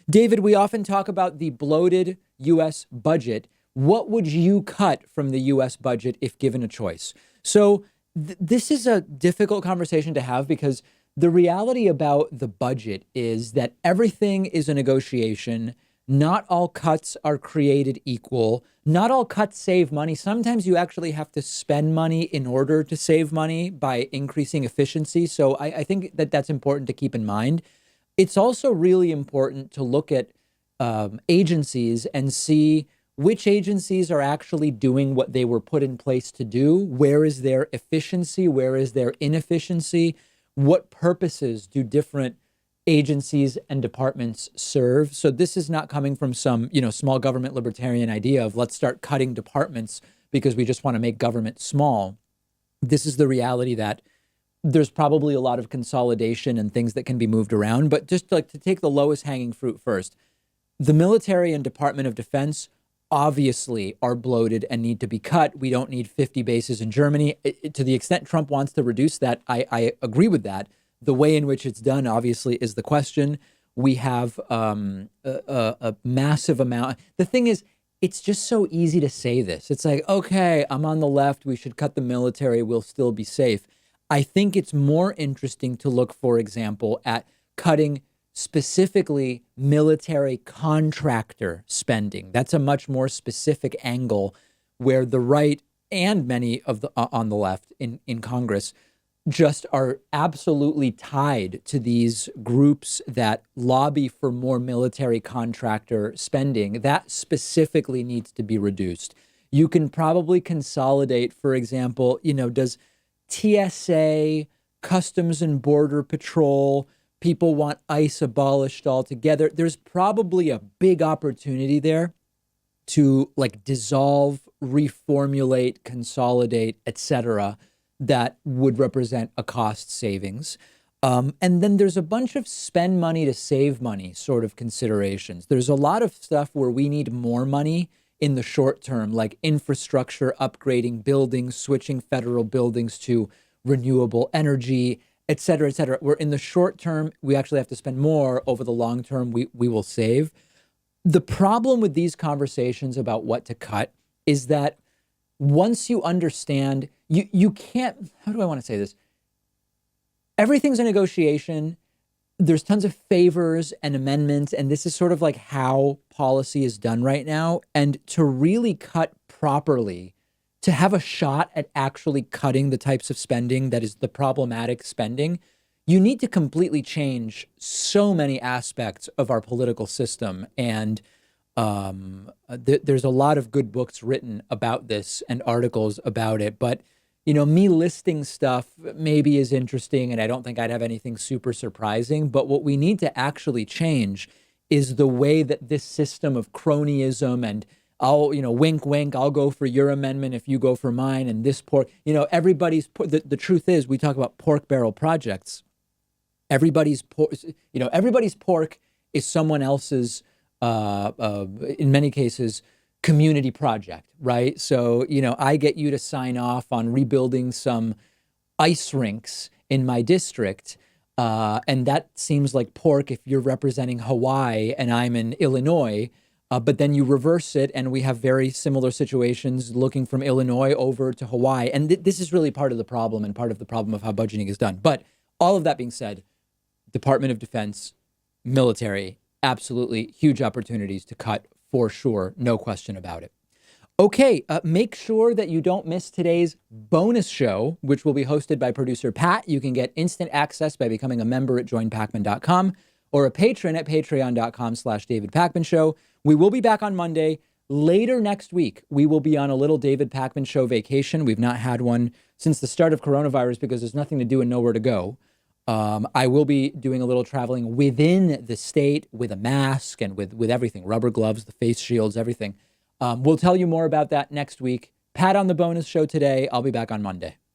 David, we often talk about the bloated U.S. budget. What would you cut from the U.S. budget if given a choice? So this is a difficult conversation to have because the reality about the budget is that everything is a negotiation. Not all cuts are created equal. Not all cuts save money. Sometimes you actually have to spend money in order to save money by increasing efficiency. So I think that that's important to keep in mind. It's also really important to look at agencies and see which agencies are actually doing what they were put in place to do. Where is their efficiency? Where is their inefficiency? What purposes do different agencies and departments serve? So this is not coming from some, small government libertarian idea of let's start cutting departments because we just want to make government small. This is the reality that there's probably a lot of consolidation and things that can be moved around. But just like to take the lowest hanging fruit first, the military and Department of Defense obviously are bloated and need to be cut. We don't need 50 bases in Germany. To the extent Trump wants to reduce that, I agree with that. The way in which it's done, obviously, is the question. We have a massive amount. The thing is, it's just so easy to say this. It's like, okay, I'm on the left. We should cut the military. We'll still be safe. I think it's more interesting to look, for example, at cutting specifically military contractor spending. That's a much more specific angle where the right and many of the on the left in Congress just are absolutely tied to these groups that lobby for more military contractor spending. That specifically needs to be reduced. You can probably consolidate, for example, does TSA, Customs and Border Patrol, people want ICE abolished altogether. There's probably a big opportunity there to dissolve, reformulate, consolidate, etc., that would represent a cost savings. And then there's a bunch of spend money to save money sort of considerations. There's a lot of stuff where we need more money in the short term, like infrastructure, upgrading buildings, switching federal buildings to renewable energy, et cetera, et cetera. Where in the short term, we actually have to spend more. Over the long term, we will save. The problem with these conversations about what to cut is that once you understand, you can't, how do I want to say this? Everything's a negotiation. There's tons of favors and amendments, and this is sort of like how policy is done right now. And to really cut properly, to have a shot at actually cutting the types of spending that is the problematic spending, you need to completely change so many aspects of our political system. And there's a lot of good books written about this and articles about it. But, me listing stuff maybe is interesting, and I don't think I'd have anything super surprising. But what we need to actually change is the way that this system of cronyism and wink, wink, I'll go for your amendment if you go for mine. And this pork, the truth is, we talk about pork barrel projects. Everybody's pork is someone else's, in many cases, community project, right? So, I get you to sign off on rebuilding some ice rinks in my district. And that seems like pork if you're representing Hawaii and I'm in Illinois. But then you reverse it, and we have very similar situations looking from Illinois over to Hawaii. And this is really part of the problem and part of the problem of how budgeting is done. But all of that being said, Department of Defense, military, absolutely huge opportunities to cut for sure. No question about it. Okay, make sure that you don't miss today's bonus show, which will be hosted by producer Pat. You can get instant access by becoming a member at joinpakman.com or a patron at patreon.com/David Pakman Show. We will be back on Monday. Later next week, we will be on a little David Pakman Show vacation. We've not had one since the start of coronavirus because there's nothing to do and nowhere to go. I will be doing a little traveling within the state with a mask and with everything, rubber gloves, the face shields, everything. We'll tell you more about that next week. Pat on the bonus show today. I'll be back on Monday.